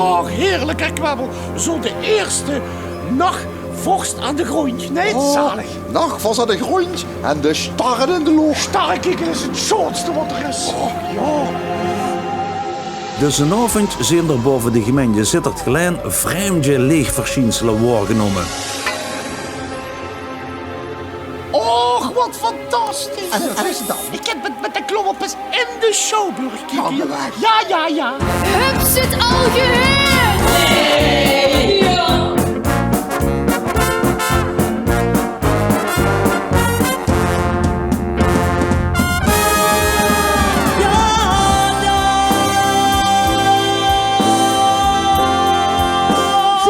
Oh, heerlijk, hè, Kwebbel. Zo de eerste nachtvorst aan de grond. Nee, het is zalig. Nachtvorst aan de grond en de starren in de lucht. Starrekieken is het schoonste wat er is. Oh, ja. Dus een avond zijn er boven de gemeente Sittard-Geleen vreemde leegverzienselen waargenomen. Och, wat fantastisch. En wat is het dan? Ik heb met de klompjes in de Schouwburg gekeken. Nou, bewijs. Ja. Hup zit al gehuurd! Nee! Ja!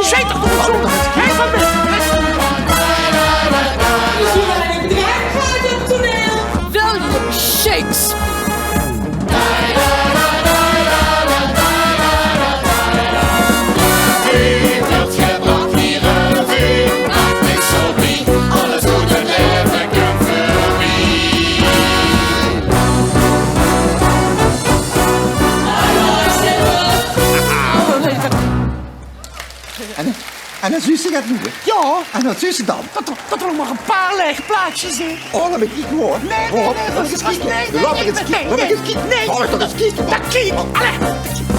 Zet toch toch zo. Hij van me. William Shakes! En dan zie je het nu. Ja, En wat zie je dan? dat er nog maar een paar lege plaatjes in. Oh, dan ben ik hoor. Nee, Laat ik eens kijken. nee. Laat ik eens kijken. Dat kiek. Allee.